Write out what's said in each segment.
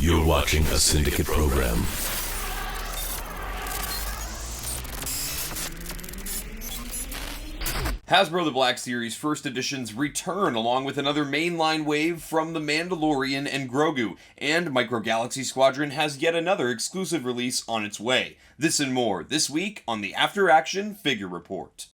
You're watching a Syndicate program. Hasbro The Black Series First Editions return along with another mainline wave from The Mandalorian and Grogu, and Micro Galaxy Squadron has yet another exclusive release on its way. This and more this week on the After Action Figure Report.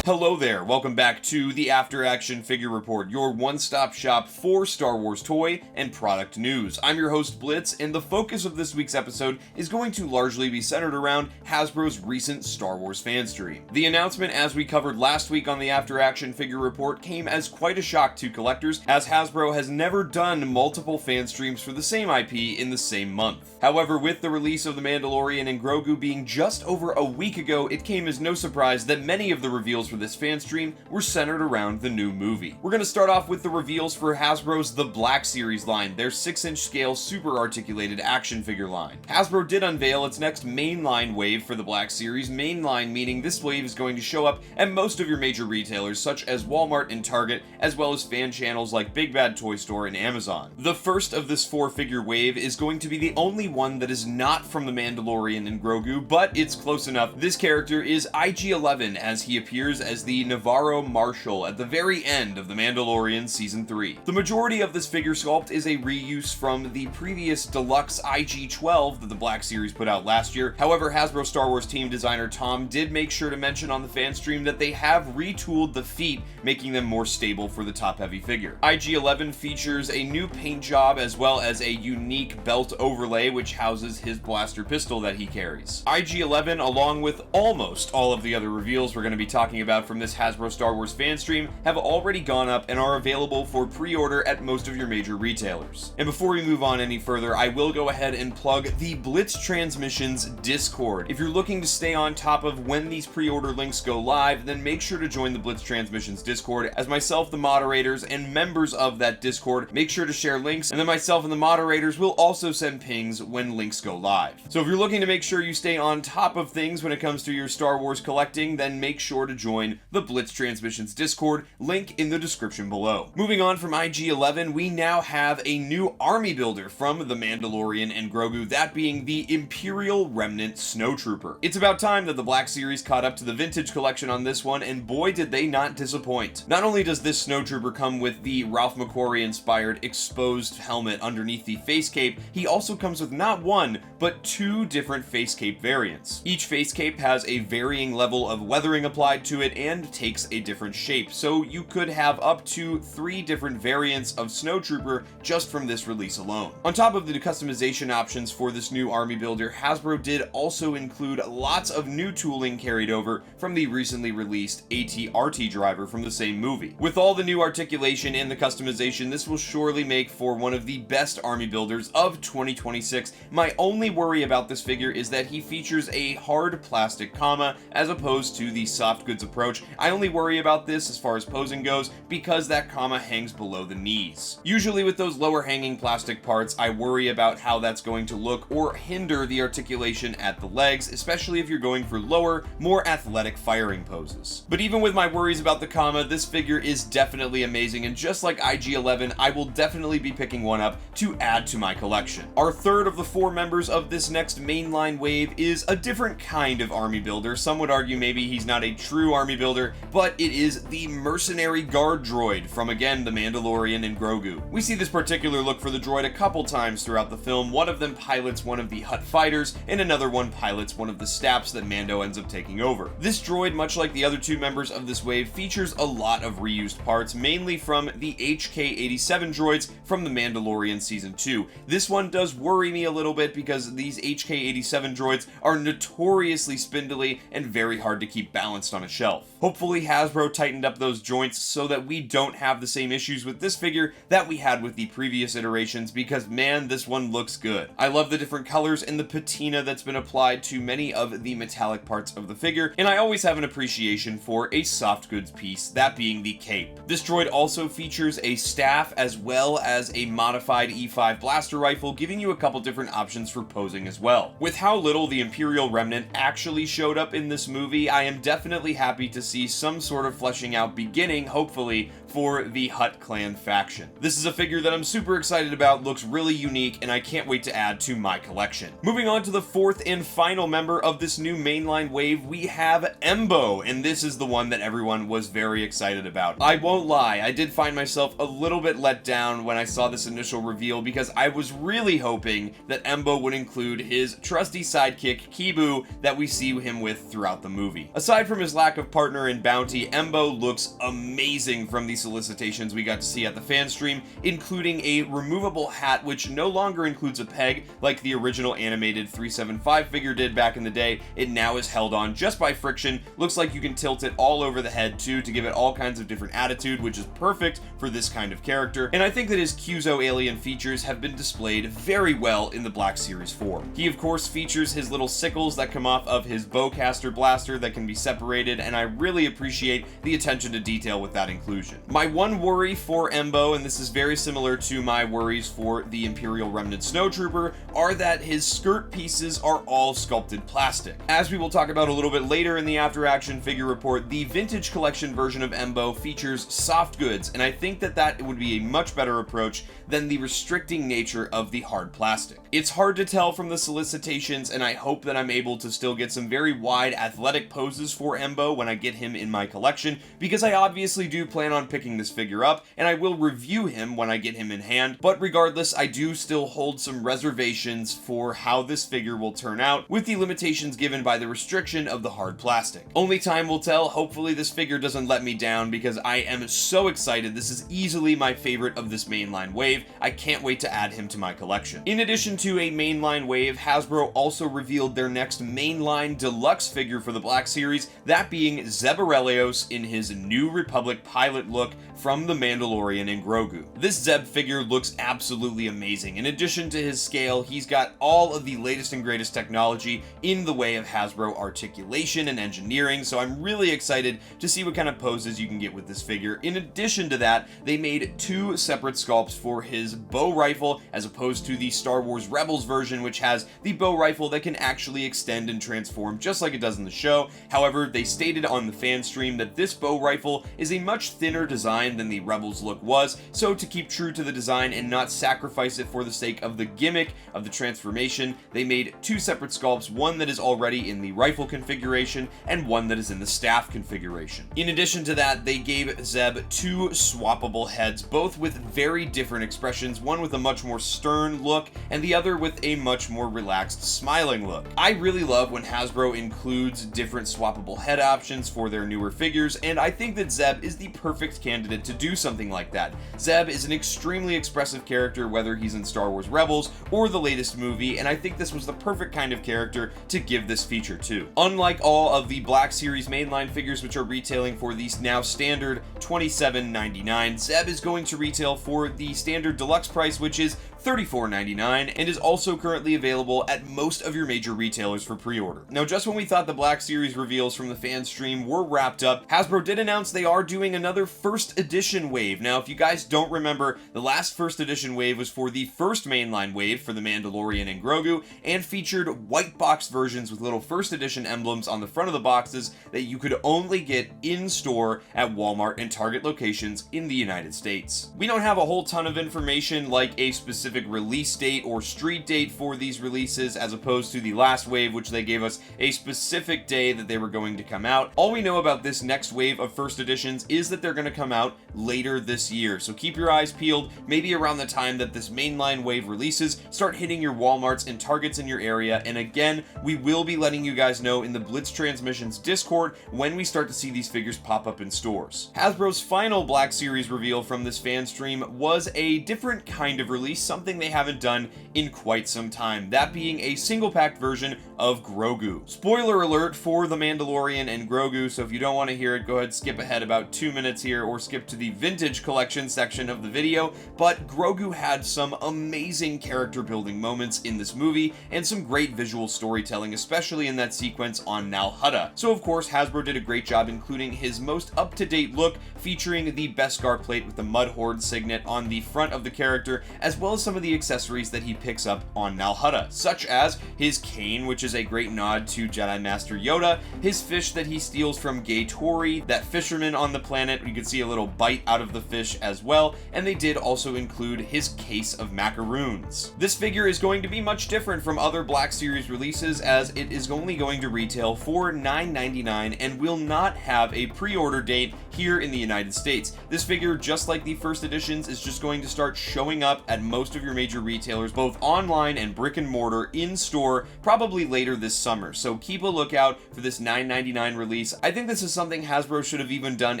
Hello there, welcome back to the After Action Figure Report, your one-stop shop for Star Wars toy and product news. I'm your host Blitz, and the focus of this week's episode is going to largely be centered around Hasbro's recent Star Wars Fanstream. The announcement, as we covered last week on the After Action Figure Report, came as quite a shock to collectors, as Hasbro has never done multiple Fanstreams for the same IP in the same month. However, with the release of The Mandalorian and Grogu being just over a week ago, it came as no surprise that many of the reveals for this Fanstream were centered around the new movie. We're going to start off with the reveals for Hasbro's The Black Series line, their 6-inch scale super articulated action figure line. Hasbro did unveil its next mainline wave for the Black Series, mainline meaning this wave is going to show up at most of your major retailers such as Walmart and Target, as well as fan channels like Big Bad Toy Store and Amazon. The first of this 4-figure wave is going to be the only one that is not from The Mandalorian and Grogu, but it's close enough. This character is IG-11 as he appears as the Navarro Marshal at the very end of The Mandalorian Season 3. The majority of this figure sculpt is a reuse from the previous deluxe IG-12 that the Black Series put out last year. However, Hasbro Star Wars team designer Tom did make sure to mention on the Fanstream that they have retooled the feet, making them more stable for the top-heavy figure. IG-11 features a new paint job as well as a unique belt overlay which houses his blaster pistol that he carries. IG-11, along with almost all of the other reveals we're going to be talking about from this Hasbro Star Wars Fanstream, have already gone up and are available for pre-order at most of your major retailers. And before we move on any further, I will go ahead and plug the Blitz Transmissions Discord. If you're looking to stay on top of when these pre-order links go live, then make sure to join the Blitz Transmissions Discord, as myself, the moderators, and members of that Discord make sure to share links, and then myself and the moderators will also send pings when links go live. So if you're looking to make sure you stay on top of things when it comes to your Star Wars collecting, then make sure to join the Blitz Transmissions Discord, link in the description below. Moving on from IG-11, we now have a new army builder from The Mandalorian and Grogu, that being the Imperial Remnant Snowtrooper. It's about time that the Black Series caught up to the vintage collection on this one, and boy did they not disappoint. Not only does this Snowtrooper come with the Ralph McQuarrie inspired exposed helmet underneath the face cape, he also comes with not one, but 2 different face cape variants. Each face cape has a varying level of weathering applied to it and takes a different shape, so you could have up to 3 different variants of Snowtrooper just from this release alone. On top of the customization options for this new army builder, Hasbro did also include lots of new tooling carried over from the recently released AT-RT driver from the same movie. With all the new articulation and the customization, this will surely make for one of the best army builders of 2026. My only worry about this figure is that he features a hard plastic comma as opposed to the soft goods approach. I only worry about this as far as posing goes because that comma hangs below the knees. Usually with those lower hanging plastic parts, I worry about how that's going to look or hinder the articulation at the legs, especially if you're going for lower, more athletic firing poses. But even with my worries about the comma, this figure is definitely amazing, and just like IG-11, I will definitely be picking one up to add to my collection. Our third of the 4 members of this next mainline wave is a different kind of army builder. Some would argue maybe he's not a true army builder, but it is the Mercenary Guard droid from, again, The Mandalorian and Grogu. We see this particular look for the droid a couple times throughout the film. One of them pilots one of the Hutt fighters, and another one pilots one of the Staps that Mando ends up taking over. This droid, much like the other 2 members of this wave, features a lot of reused parts, mainly from the HK-87 droids from The Mandalorian Season 2. This one does worry me a little bit because these HK-87 droids are notoriously spindly and very hard to keep balanced on a shelf. itself. Hopefully Hasbro tightened up those joints so that we don't have the same issues with this figure that we had with the previous iterations, because man, this one looks good. I love the different colors and the patina that's been applied to many of the metallic parts of the figure, and I always have an appreciation for a soft goods piece, that being the cape. This droid also features a staff as well as a modified E5 blaster rifle, giving you a couple different options for posing as well. With how little the Imperial Remnant actually showed up in this movie, I am definitely happy to see some sort of fleshing out beginning, hopefully, for the Hutt clan faction. This is a figure that I'm super excited about, looks really unique, and I can't wait to add to my collection. Moving on to the fourth and final member of this new mainline wave, we have Embo, and this is the one that everyone was very excited about. I won't lie, I did find myself a little bit let down when I saw this initial reveal, because I was really hoping that Embo would include his trusty sidekick Kibu that we see him with throughout the movie. Aside from his lack of partner in bounty, Embo looks amazing from the solicitations we got to see at the Fanstream, including a removable hat which no longer includes a peg like the original animated 375 figure did back in the day. It now is held on just by friction. Looks like you can tilt it all over the head too to give it all kinds of different attitude, which is perfect for this kind of character, and I think that his Cuzo alien features have been displayed very well in the Black Series 4. He of course features his little sickles that come off of his bowcaster blaster that can be separated, and I really appreciate the attention to detail with that inclusion. My one worry for Embo, and this is very similar to my worries for the Imperial Remnant Snowtrooper, are that his skirt pieces are all sculpted plastic. As we will talk about a little bit later in the After Action figure report, the Vintage Collection version of Embo features soft goods, and I think that that would be a much better approach than the restricting nature of the hard plastic. It's hard to tell from the solicitations, and I hope that I'm able to still get some very wide athletic poses for Embo when I get him in my collection, because I obviously do plan on picking this figure up, and I will review him when I get him in hand, but regardless, I do still hold some reservations for how this figure will turn out with the limitations given by the restriction of the hard plastic. Only time will tell. Hopefully this figure doesn't let me down, because I am so excited. This is easily my favorite of this mainline wave. I can't wait to add him to my collection. In addition to a mainline wave, Hasbro also revealed their next mainline deluxe figure for the Black Series, that being Zeb Orrelios in his New Republic pilot look from The Mandalorian and Grogu. This Zeb figure looks absolutely amazing. In addition to his scale, he's got all of the latest and greatest technology in the way of Hasbro articulation and engineering, so I'm really excited to see what kind of poses you can get with this figure. In addition to that, they made two separate sculpts for his bow rifle, as opposed to the Star Wars Rebels version, which has the bow rifle that can actually extend and transform just like it does in the show. However, they stated on the Fanstream that this bow rifle is a much thinner design than the Rebels look was, so to keep true to the design and not sacrifice it for the sake of the gimmick of the transformation, they made two separate sculpts, one that is already in the rifle configuration and one that is in the staff configuration. In addition to that, they gave Zeb two swappable heads, both with very different expressions, one with a much more stern look and the other with a much more relaxed, smiling look. I really love when Hasbro includes different swappable head options for their newer figures, and I think that Zeb is the perfect candidate to do something like that. Zeb is an extremely expressive character, whether he's in Star Wars Rebels or the latest movie, and I think this was the perfect kind of character to give this feature to. Unlike all of the Black Series mainline figures, which are retailing for these now standard $27.99, Zeb is going to retail for the standard deluxe price, which is $34.99, and is also currently available at most of your major retailers for pre-order. Now, just when we thought the Black Series reveals from the Fanstream were wrapped up, Hasbro did announce they are doing another first edition wave. Now, if you guys don't remember, the last first edition wave was for the first mainline wave for The Mandalorian and Grogu, and featured white box versions with little first edition emblems on the front of the boxes that you could only get in store at Walmart and Target locations in the United States. We don't have a whole ton of information like a specific release date or street date for these releases, as opposed to the last wave, which they gave us a specific day that they were going to come out. All we know about this next wave of first editions is that they're going to come out later this year, so keep your eyes peeled. Maybe around the time that this mainline wave releases, start hitting your Walmarts and Targets in your area, and again, we will be letting you guys know in the Blitz Transmissions Discord when we start to see these figures pop up in stores. Hasbro's final Black Series reveal from this fan stream was a different kind of release, something something they haven't done in quite some time, that being a single-packed version of Grogu. Spoiler alert for The Mandalorian and Grogu, so if you don't want to hear it, go ahead, skip ahead about 2 minutes here, or skip to the Vintage Collection section of the video, but Grogu had some amazing character building moments in this movie, and some great visual storytelling, especially in that sequence on Nal Hutta. So of course, Hasbro did a great job including his most up-to-date look, featuring the Beskar plate with the Mud Horde signet on the front of the character, as well as some of the accessories that he picks up on Nal Hutta, such as his cane, which is a great nod to Jedi Master Yoda, his fish that he steals from Gay Tori, that fisherman on the planet, you can see a little bite out of the fish as well, and they did also include his case of macaroons. This figure is going to be much different from other Black Series releases, as it is only going to retail for $9.99 and will not have a pre-order date here in the United States. This figure, just like the first editions, is just going to start showing up at most of your major retailers, both online and brick and mortar, in store, probably later this summer. So keep a lookout for this $9.99 release. I think this is something Hasbro should have even done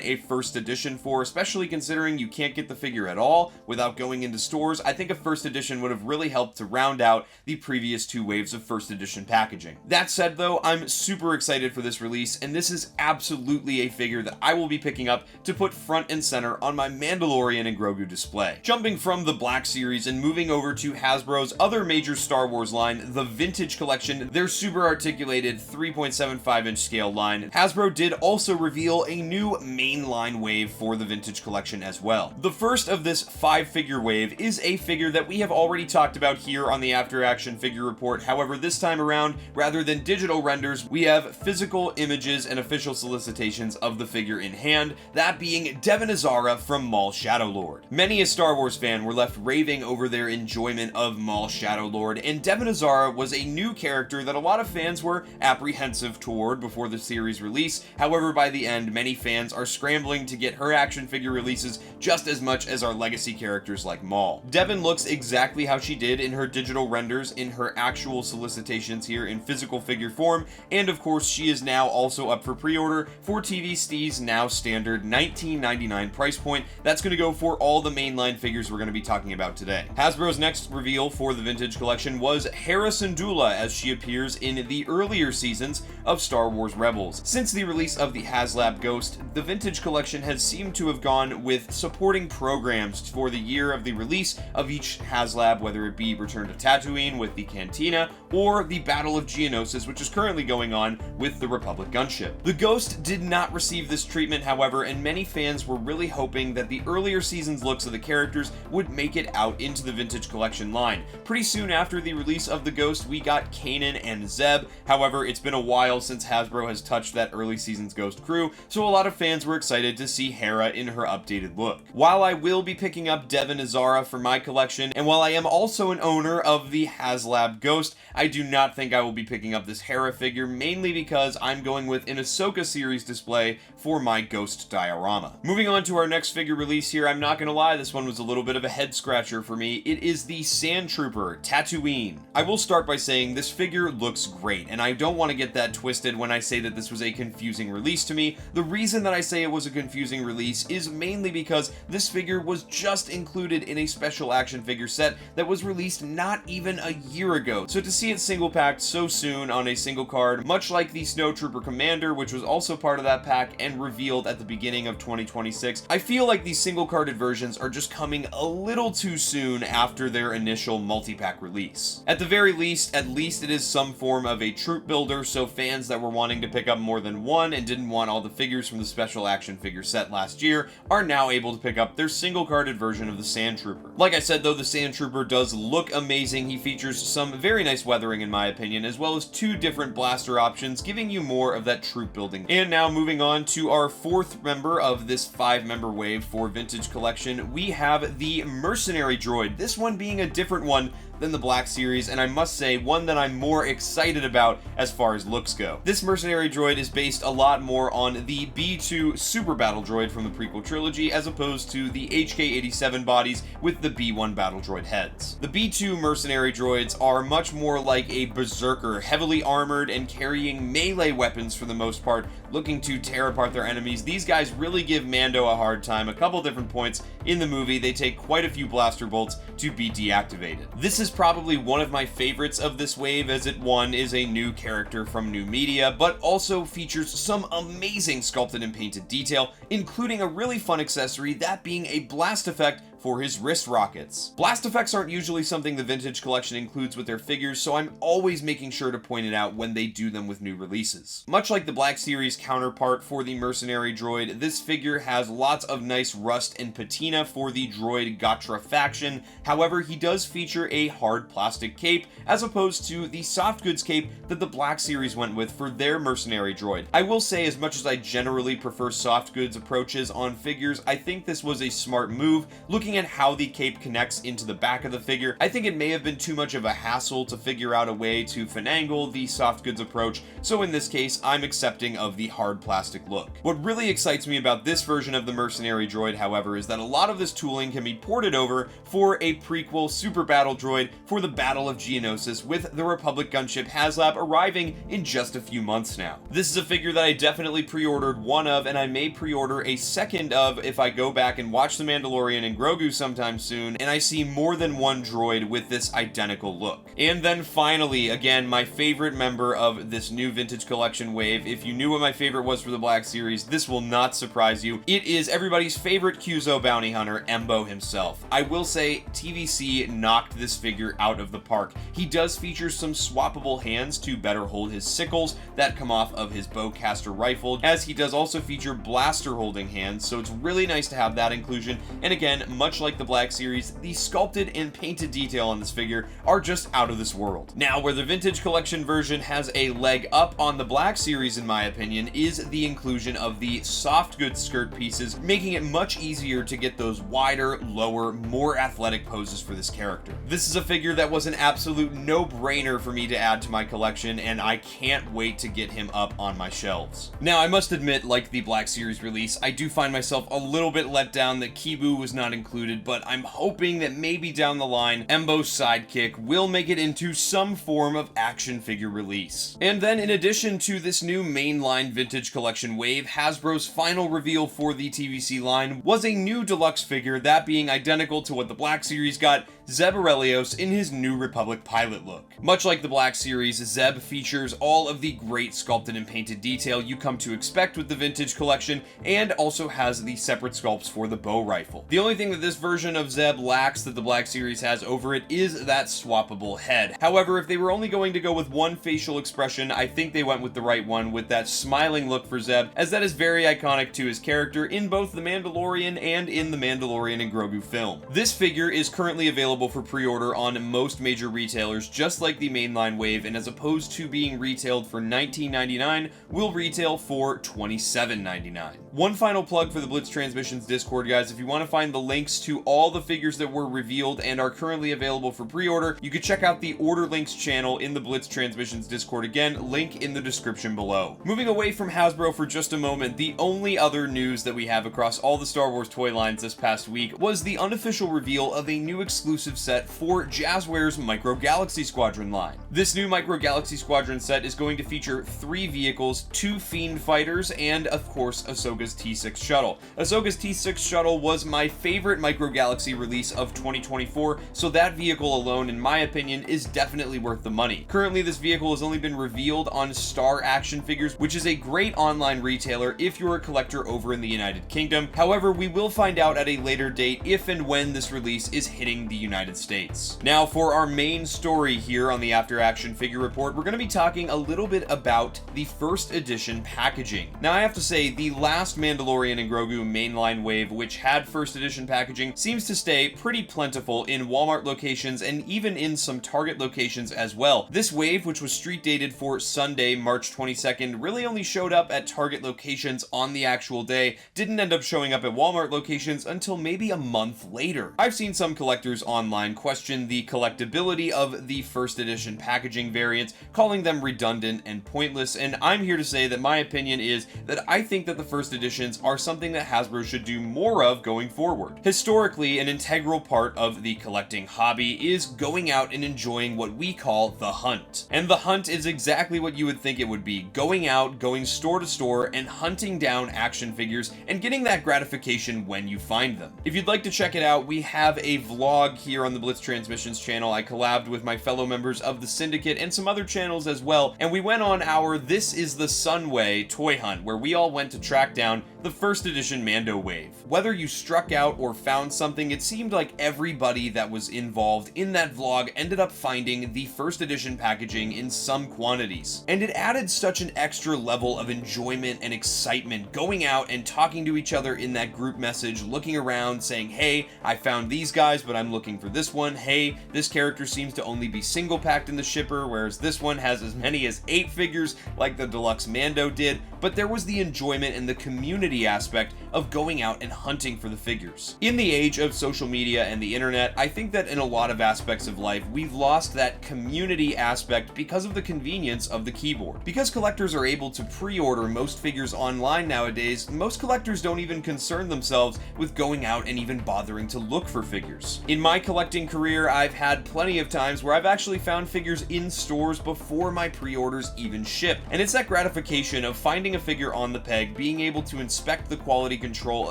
a first edition for, especially considering you can't get the figure at all without going into stores. I think a first edition would have really helped to round out the previous 2 waves of first edition packaging. That said though, I'm super excited for this release, and this is absolutely a figure that I will be picking up to put front and center on my Mandalorian and Grogu display. Jumping from the Black Series and moving over to Hasbro's other major Star Wars line, the Vintage Collection, their super articulated 3.75-inch scale line, Hasbro did also reveal a new mainline wave for the Vintage Collection as well. The first of this 5-figure wave is a figure that we have already talked about here on the After Action Figure Report. However, this time around, rather than digital renders, we have physical images and official solicitations of the figure in hand, that being Devin Azara from Maul Shadowlord. Many a Star Wars fan were left raving over their enjoyment of Maul Shadowlord, and Devin Azara was a new character that a lot of fans were apprehensive toward before the series release. However, by the end, many fans are scrambling to get her action figure releases just as much as our legacy characters like Maul. Devin looks exactly how she did in her digital renders, in her actual solicitations here in physical figure form, and of course she is now also up for pre-order for TV Steve's now standard $19.99 price point. That's going to go for all the mainline figures we're going to be talking about today. Hasbro's next reveal for the Vintage Collection was Hera Syndulla, as she appears in the earlier seasons of Star Wars Rebels. Since the release of the HasLab Ghost, the Vintage Collection has seemed to have gone with supporting programs for the year of the release of each HasLab, whether it be Return to Tatooine with the Cantina, or the Battle of Geonosis, which is currently going on with the Republic gunship. The Ghost did not receive this treatment, however, and many fans were really hoping that the earlier seasons looks of the characters would make it out into the Vintage Collection line. Pretty soon after the release of the Ghost, we got Kanan and Zeb. However, it's been a while since Hasbro has touched that early season's Ghost crew, so a lot of fans were excited to see Hera in her updated look. While I will be picking up Devin Azara for my collection, and while I am also an owner of the HasLab Ghost, I do not think I will be picking up this Hera figure, mainly because I'm going with an Ahsoka series display for my Ghost diorama. Moving on to our next figure release here, I'm not gonna lie, this one was a little bit of a head scratcher for me. It is the Sand Trooper Tatooine. I will start by saying this figure looks great, and I don't want to get that twisted when I say that this was a confusing release to me. The reason that I say it was a confusing release is mainly because this figure was just included in a special action figure set that was released not even a year ago. So to see it single packed so soon on a single card, much like the Snowtrooper Commander, which was also part of that pack and revealed at the beginning of 2026, I feel like these single carded versions are just coming a little too soon after their initial multi-pack release. At the very least, at least it is some form of a troop builder, so fans that were wanting to pick up more than one and didn't want all the figures from the special action figure set last year are now able to pick up their single carded version of the Sand Trooper. Like I said though, the Sand Trooper does look amazing. He features some very nice weathering in my opinion, as well as 2 different blaster options, giving you more of that troop building. And now moving on to our 4th member of this 5-member wave for Vintage Collection, we have the Mercenary Droid, this one being a different one than the Black Series, and I must say, one that I'm more excited about as far as looks go. This mercenary droid is based a lot more on the B2 Super Battle Droid from the prequel trilogy, as opposed to the HK-87 bodies with the B1 Battle Droid heads. The B2 mercenary droids are much more like a berserker, heavily armored and carrying melee weapons for the most part, looking to tear apart their enemies. These guys really give Mando a hard time. A couple different points in the movie, they take quite a few blaster bolts to be deactivated. This is probably one of my favorites of this wave, as it one is a new character from new media, but also features some amazing sculpted and painted detail, including a really fun accessory, that being a blast effect for his wrist rockets. Blast effects aren't usually something the Vintage Collection includes with their figures, so I'm always making sure to point it out when they do them with new releases. Much like the Black Series counterpart for the Mercenary droid, this figure has lots of nice rust and patina for the droid Gatra faction. However, he does feature a hard plastic cape, as opposed to the soft goods cape that the Black Series went with for their Mercenary droid. I will say, as much as I generally prefer soft goods approaches on figures, I think this was a smart move. Looking at how the cape connects into the back of the figure, I think it may have been too much of a hassle to figure out a way to finagle the soft goods approach, so in this case, I'm accepting of the hard plastic look. What really excites me about this version of the Mercenary droid, however, is that a lot of this tooling can be ported over for a prequel Super Battle Droid for the Battle of Geonosis, with the Republic gunship HasLab arriving in just a few months now. This is a figure that I definitely pre-ordered one of, and I may pre-order a second of if I go back and watch The Mandalorian and Grogu sometime soon, and I see more than one droid with this identical look. And then finally, again, my favorite member of this new Vintage Collection wave. If you knew what my favorite was for the Black Series, this will not surprise you. It is everybody's favorite Cuzo bounty hunter, Embo himself. I will say, TVC knocked this figure out of the park. He does feature some swappable hands to better hold his sickles that come off of his bowcaster rifle, as he does also feature blaster holding hands, so it's really nice to have that inclusion. And again, much like the Black Series, the sculpted and painted detail on this figure are just out of this world. Now, where the Vintage Collection version has a leg up on the Black Series, in my opinion, is the inclusion of the soft goods skirt pieces, making it much easier to get those wider, lower, more athletic poses for this character. This is a figure that was an absolute no-brainer for me to add to my collection, and I can't wait to get him up on my shelves. Now, I must admit, like the Black Series release, I do find myself a little bit let down that Kibu was not included, but I'm hoping that maybe down the line, Embo's sidekick will make it into some form of action figure release. And then, in addition to this new mainline Vintage Collection wave, Hasbro's final reveal for the TVC line was a new deluxe figure, that being identical to what the Black Series got, Zeb Aurelios in his New Republic pilot look. Much like the Black Series, Zeb features all of the great sculpted and painted detail you come to expect with the Vintage Collection, and also has the separate sculpts for the bow rifle. The only thing that this version of Zeb lacks that the Black Series has over it is that swappable head. However, if they were only going to go with one facial expression, I think they went with the right one, with that smiling look for Zeb, as that is very iconic to his character in both The Mandalorian and in the Mandalorian and Grogu film. This figure is currently available for pre-order on most major retailers, just like the mainline wave, and as opposed to being retailed for $19.99, will retail for $27.99. One final plug for the Blitz Transmissions Discord, guys. If you want to find the links to all the figures that were revealed and are currently available for pre-order, you could check out the Order Links channel in the Blitz Transmissions Discord. Again, link in the description below. Moving away from Hasbro for just a moment, the only other news that we have across all the Star Wars toy lines this past week was the unofficial reveal of a new exclusive set for Jazwares' Micro Galaxy Squadron line. This new Micro Galaxy Squadron set is going to feature 3 vehicles, 2 Fiend fighters, and of course Ahsoka's T6 shuttle. Ahsoka's T6 shuttle was my favorite Micro Galaxy release of 2024, so that vehicle alone, in my opinion, is definitely worth the money. Currently, this vehicle has only been revealed on Star Action Figures, which is a great online retailer if you're a collector over in the United Kingdom. However, we will find out at a later date if and when this release is hitting the United States. Now, for our main story here on the After Action Figure Report, we're going to be talking a little bit about the first edition packaging. Now, I have to say, the last Mandalorian and Grogu mainline wave, which had first edition packaging, seems to stay pretty plentiful in Walmart locations and even in some Target locations as well. This wave, which was street dated for Sunday, March 22nd, really only showed up at Target locations on the actual day, didn't end up showing up at Walmart locations until maybe a month later. I've seen some collectors online online questioned the collectability of the first edition packaging variants, calling them redundant and pointless, and I'm here to say that my opinion is that I think that the first editions are something that Hasbro should do more of going forward. Historically, an integral part of the collecting hobby is going out and enjoying what we call the hunt. And the hunt is exactly what you would think it would be: going out, going store to store, and hunting down action figures and getting that gratification when you find them. If you'd like to check it out, we have a vlog here on the Blitz Transmissions channel. I collabed with my fellow members of the Syndicate and some other channels as well, and we went on our This is the Sunway toy hunt, where we all went to track down the first edition Mando wave. Whether you struck out or found something, it seemed like everybody that was involved in that vlog ended up finding the first edition packaging in some quantities. And it added such an extra level of enjoyment and excitement going out and talking to each other in that group message, looking around saying, hey, I found these guys, but I'm looking for this one. Hey, this character seems to only be single packed in the shipper, whereas this one has as many as 8 figures like the deluxe Mando did. But there was the enjoyment and the community aspect of going out and hunting for the figures. In the age of social media and the internet, I think that in a lot of aspects of life, we've lost that community aspect because of the convenience of the keyboard. Because collectors are able to pre-order most figures online nowadays, most collectors don't even concern themselves with going out and even bothering to look for figures. In my collecting career, I've had plenty of times where I've actually found figures in stores before my pre-orders even ship. And it's that gratification of finding a figure on the peg, being able to inspect the quality control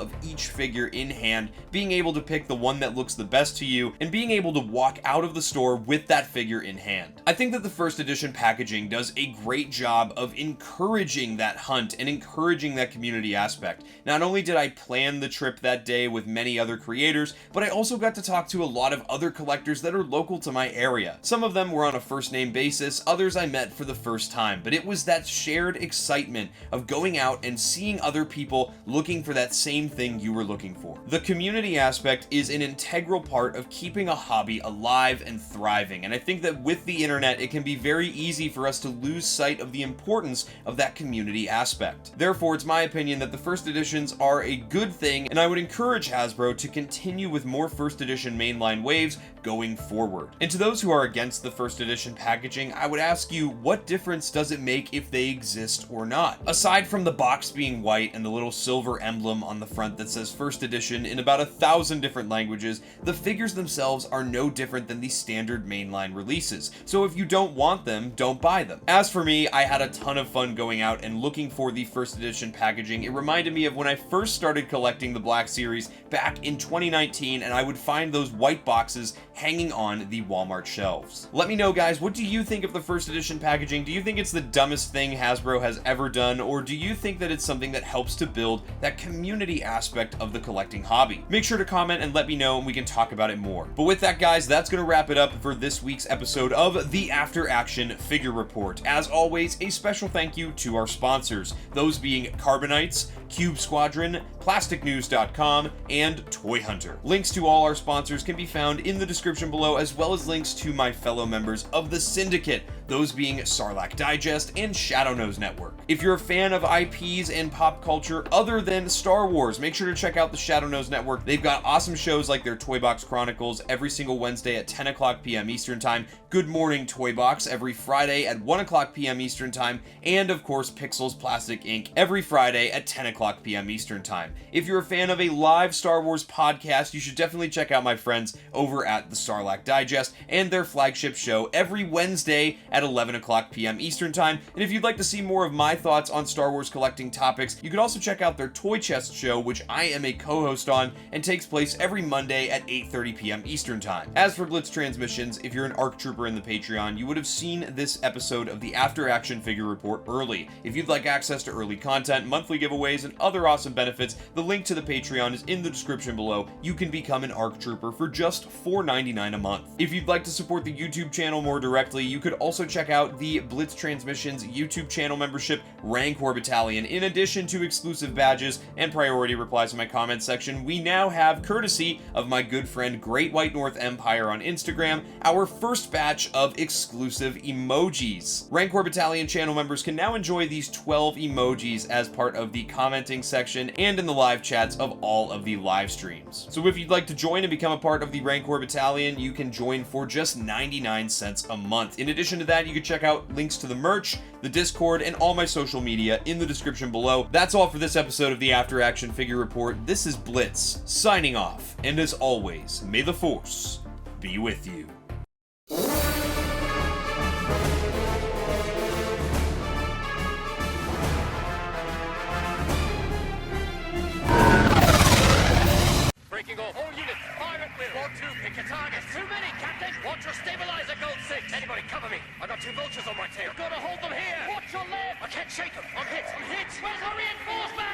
of each figure in hand, being able to pick the one that looks the best to you, and being able to walk out of the store with that figure in hand. I think that the first edition packaging does a great job of encouraging that hunt and encouraging that community aspect. Not only did I plan the trip that day with many other creators, but I also got to talk to a lot of other collectors that are local to my area. Some of them were on a first name basis, others I met for the first time, but it was that shared excitement of going out and seeing other people looking for that same thing you were looking for. The community aspect is an integral part of keeping a hobby alive and thriving, and I think that with the internet, it can be very easy for us to lose sight of the importance of that community aspect. Therefore, it's my opinion that the first editions are a good thing, and I would encourage Hasbro to continue with more first edition mainline waves going forward. And to those who are against the first edition packaging, I would ask you, what difference does it make if they exist or not? Aside from the box being white and the little silver emblem on the front that says first edition in about 1,000 different languages, the figures themselves are no different than the standard mainline releases. So if you don't want them, don't buy them. As for me, I had a ton of fun going out and looking for the first edition packaging. It reminded me of when I first started collecting the Black Series back in 2019, and I would find those white boxes hanging on the Walmart shelves. Let me know, guys, what do you think of the first edition packaging? Do you think it's the dumbest thing Hasbro has ever done, or do you think that it's something that helps to build that community aspect of the collecting hobby? Make sure to comment and let me know, and we can talk about it more. But with that, guys, that's going to wrap it up for this week's episode of the After Action Figure Report. As always, a special thank you to our sponsors, those being CARBONITES, Cube Squadron, PlasticNews.com, and Toy Hunter. Links to all our sponsors can be found in the description below, as well as links to my fellow members of the Syndicate, those being Sarlacc Digest and Shadownose Network. If you're a fan of IPs and pop culture other than Star Wars, make sure to check out the Shadownose Network. They've got awesome shows like their Toy Box Chronicles every single Wednesday at 10 o'clock p.m. Eastern Time, Good Morning Toy Box every Friday at 1 o'clock p.m. Eastern Time, and of course Pixels Plastic Inc. every Friday at 10 o'clock p.m. Eastern Time. If you're a fan of a live Star Wars podcast, you should definitely check out my friends over at the Sarlacc Digest and their flagship show every Wednesday at 11 o'clock p.m. Eastern Time. And if you'd like to see more of my thoughts on Star Wars collecting topics, you could also check out their Toy Chest show, which I am a co-host on and takes place every Monday at 8:30 p.m. Eastern Time. As for Blitz Transmissions, if you're an ARC Trooper in the Patreon, you would have seen this episode of the After Action Figure Report early. If you'd like access to early content, monthly giveaways, and other awesome benefits, the link to the Patreon is in the description below. You can become an ARC Trooper for just $4.99 a month. If you'd like to support the YouTube channel more directly, you could also check out the Blitz Transmissions YouTube channel membership, Rancor Battalion. In addition to exclusive badges and priority replies in my comments section, we now have, courtesy of my good friend Great White North Empire on Instagram, our first batch of exclusive emojis. Rancor Battalion channel members can now enjoy these 12 emojis as part of the commenting section and in the live chats of all of the live streams. So if you'd like to join and become a part of the Rancor Battalion, you can join for just 99 cents a month. In addition to that, you can check out links to the merch, the Discord, and all my social media in the description below. That's all for this episode of the After Action Figure Report. This is Blitz, signing off, and as always, may the Force be with you. Breaking off. All units, fire at will. 1-2, pick your targets. Too many, Captain. Watch your stabilizer, Gold 6. Anybody cover me. I got 2 vultures on my tail. I've got to hold them here. Watch your left. I can't shake them. I'm hit. I'm hit. Where's our reinforcement?